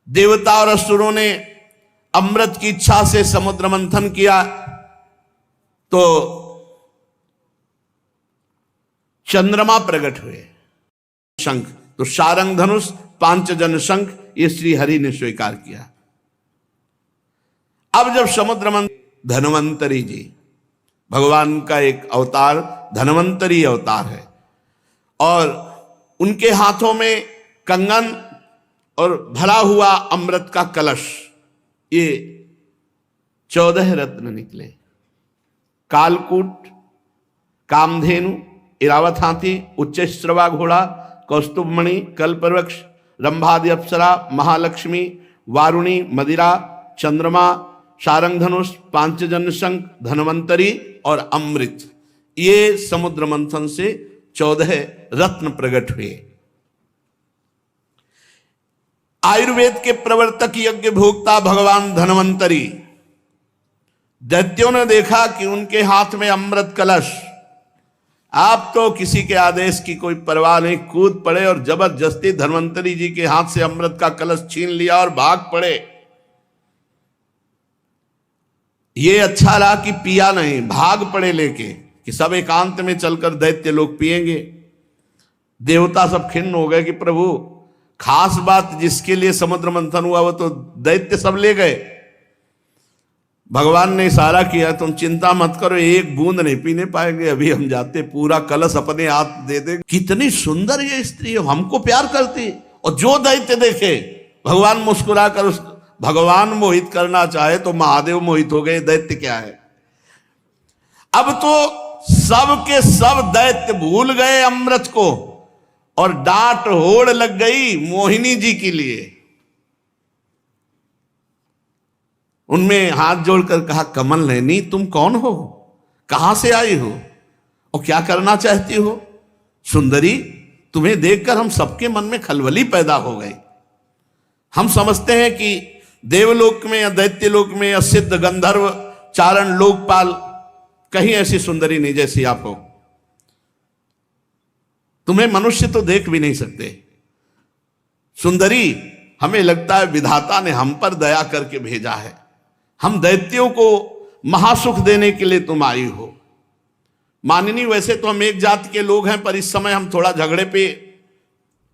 देवता और असुरों ने अमृत की इच्छा से समुद्र मंथन किया तो चंद्रमा प्रकट हुए, शंख, तो शारंग धनुष, पांचजन्य शंख, ये श्री हरि ने स्वीकार किया। अब जब समुद्र मंथन, धन्वंतरी जी भगवान का एक अवतार धन्वंतरी अवतार है और उनके हाथों में कंगन और भरा हुआ अमृत का कलश, ये 14 रत्न निकले, कालकूट, कामधेनु, इरावत हाथी, उच्चश्रवा घोड़ा, कौस्तुभमणि, कल्पवृक्ष, रंभादि अप्सरा, महालक्ष्मी, वारुणी, मदिरा, चंद्रमा, शारंग धनुष, पांचजन्य शंख, धन्वंतरी और अमृत, ये समुद्र मंथन से 14 रत्न प्रकट हुए। आयुर्वेद के प्रवर्तक यज्ञ भोक्ता भगवान धन्वंतरी, दैत्यों ने देखा कि उनके हाथ में अमृत कलश, आप तो किसी के आदेश की कोई परवाह नहीं, कूद पड़े और जबरदस्ती धन्वंतरी जी के हाथ से अमृत का कलश छीन लिया और भाग पड़े। ये अच्छा रहा कि पिया नहीं, भाग पड़े लेके कि सब एकांत में चलकर दैत्य लोग पिएंगे। देवता सब खिन्न हो गए कि प्रभु, खास बात जिसके लिए समुद्र मंथन हुआ वो तो दैत्य सब ले गए। भगवान ने इशारा किया, तुम चिंता मत करो, एक बूंद नहीं पीने पाएंगे, अभी हम जाते पूरा कलश अपने हाथ दे देंगे। कितनी सुंदर ये स्त्री है, हमको प्यार करती, और जो दैत्य देखे भगवान मुस्कुरा कर, भगवान मोहित करना चाहे तो महादेव मोहित हो गए, दैत्य क्या है। अब तो सब के सब दैत्य भूल गए अमृत को और डांट होड़ लग गई मोहिनी जी के लिए। उनमें हाथ जोड़कर कहा, कमल नैनी तुम कौन हो, कहां से आई हो और क्या करना चाहती हो। सुंदरी, तुम्हें देखकर हम सबके मन में खलबली पैदा हो गई। हम समझते हैं कि देवलोक में या दैत्य लोक में या सिद्ध गंधर्व चारण लोकपाल कहीं ऐसी सुंदरी नहीं जैसी आप हो। तुम्हें मनुष्य तो देख भी नहीं सकते। सुंदरी, हमें लगता है विधाता ने हम पर दया करके भेजा है, हम दैत्यों को महासुख देने के लिए तुम आई हो। माननी, वैसे तो हम एक जाति के लोग हैं, पर इस समय हम थोड़ा झगड़े पे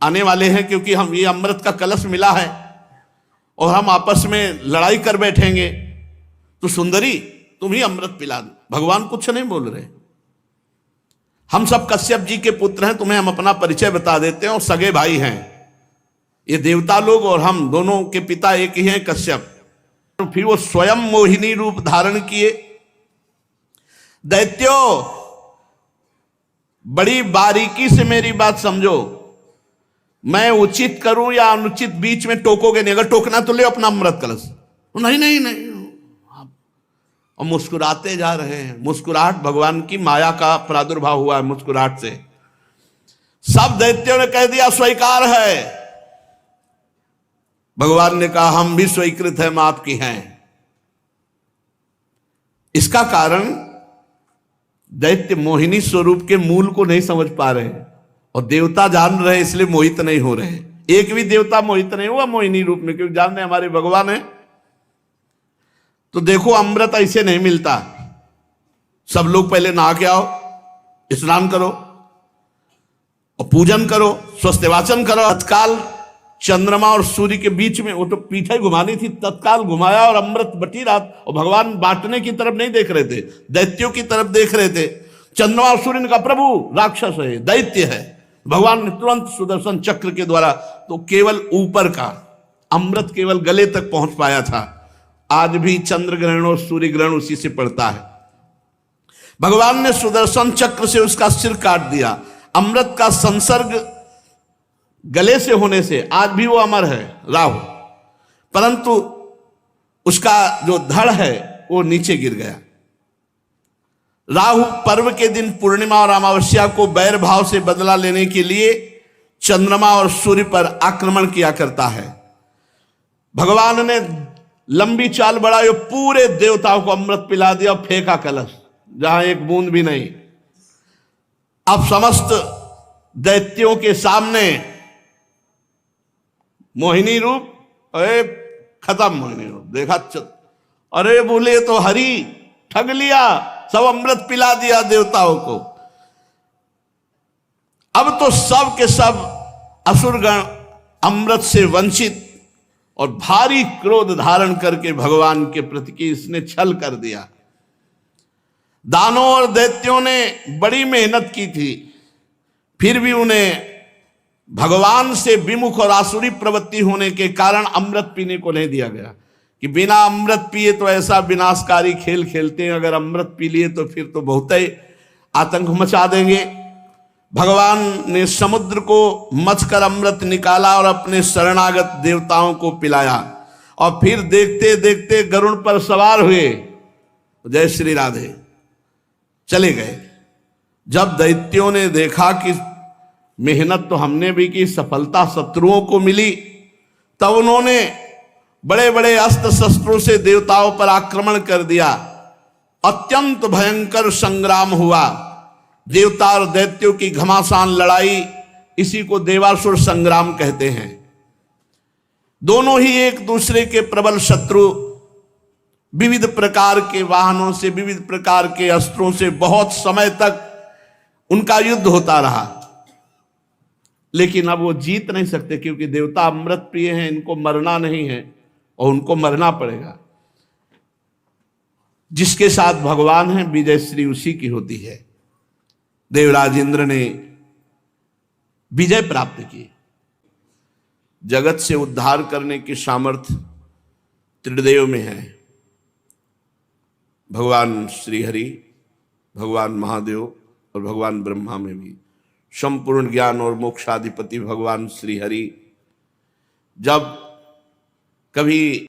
आने वाले हैं, क्योंकि हम ये अमृत का कलश मिला है और हम आपस में लड़ाई कर बैठेंगे। तो सुंदरी, तुम ही अमृत पिला दो। भगवान कुछ नहीं बोल रहे। हम सब कश्यप जी के पुत्र हैं, तुम्हें हम अपना परिचय बता देते हैं और सगे भाई हैं। ये देवता लोग और हम दोनों के पिता एक ही हैं, कश्यप। तो फिर वो स्वयं मोहिनी रूप धारण किए। दैत्यो, बड़ी बारीकी से मेरी बात समझो, मैं उचित करूं या अनुचित बीच में टोकोगे नहीं। अगर टोकना तो ले अपना अमृत कलश। नहीं नहीं नहीं, और मुस्कुराते जा रहे हैं। मुस्कुराहट भगवान की माया का प्रादुर्भाव हुआ है मुस्कुराहट से। सब दैत्यों ने कह दिया स्वीकार है। भगवान ने कहा, हम भी स्वीकृत हैं, मां आपकी हैं। इसका कारण दैत्य मोहिनी स्वरूप के मूल को नहीं समझ पा रहे और देवता जान रहे, इसलिए मोहित नहीं हो रहे। एक भी देवता मोहित नहीं हुआ मोहिनी रूप में, क्योंकि जान रहे हमारे भगवान है। तो देखो, अमृत ऐसे नहीं मिलता। सब लोग पहले नहा के आओ, स्नान करो और पूजन करो, स्वस्थवाचन करो। तत्काल चंद्रमा और सूर्य के बीच में, वो तो पीठे घुमानी थी, तत्काल घुमाया और अमृत बटी रहा। और भगवान बांटने की तरफ नहीं देख रहे थे, दैत्यों की तरफ देख रहे थे। चंद्रमा और सूर्य ने कहा, प्रभु राक्षस है, दैत्य है। भगवान ने तुरंत सुदर्शन चक्र के द्वारा, तो केवल ऊपर का अमृत केवल गले तक पहुंच पाया था। आज भी चंद्र ग्रहण और सूर्य ग्रहण उसी से पड़ता है। भगवान ने सुदर्शन चक्र से उसका सिर काट दिया। अमृत का संसर्ग गले से होने से आज भी वो अमर है, राहु, परंतु उसका जो धड़ है वो नीचे गिर गया। राहु पर्व के दिन पूर्णिमा और अमावस्या को बैर भाव से बदला लेने के लिए चंद्रमा और सूर्य पर आक्रमण किया करता है। भगवान ने लंबी चाल बढ़ाई, पूरे देवताओं को अमृत पिला दिया, फेंका कलश, जहां एक बूंद भी नहीं। अब समस्त दैत्यों के सामने मोहिनी रूप अरे खत्म मोहिनी रूप देखा अरे बोले तो हरि ठग लिया, सब अमृत पिला दिया देवताओं को। अब तो सब के सब असुरगण अमृत से वंचित और भारी क्रोध धारण करके भगवान के प्रति कि इसने छल कर दिया। दानों और दैत्यों ने बड़ी मेहनत की थी, फिर भी उन्हें भगवान से विमुख और आसुरी प्रवृत्ति होने के कारण अमृत पीने को नहीं दिया गया कि बिना अमृत पिए तो ऐसा विनाशकारी खेल खेलते हैं, अगर अमृत पी लिए तो फिर तो बहुत ही आतंक मचा देंगे। भगवान ने समुद्र को मथकर अमृत निकाला और अपने शरणागत देवताओं को पिलाया और फिर देखते देखते गरुड़ पर सवार हुए, जय श्री राधे, चले गए। जब दैत्यों ने देखा कि मेहनत तो हमने भी की, सफलता शत्रुओं को मिली, तब उन्होंने बड़े बड़े अस्त्र शस्त्रों से देवताओं पर आक्रमण कर दिया। अत्यंत भयंकर संग्राम हुआ, देवता और दैत्यों की घमासान लड़ाई, इसी को देवासुर संग्राम कहते हैं। दोनों ही एक दूसरे के प्रबल शत्रु, विविध प्रकार के वाहनों से, विविध प्रकार के अस्त्रों से बहुत समय तक उनका युद्ध होता रहा, लेकिन अब वो जीत नहीं सकते क्योंकि देवता अमृत प्रिय हैं, इनको मरना नहीं है और उनको मरना पड़ेगा। जिसके साथ भगवान है विजय श्री उसी की होती है। देवराज इंद्र ने विजय प्राप्त की। जगत से उद्धार करने की सामर्थ्य त्रिदेव में है, भगवान श्री हरि, भगवान महादेव और भगवान ब्रह्मा में भी। संपूर्ण ज्ञान और मोक्षाधिपति भगवान श्री हरि जब कभी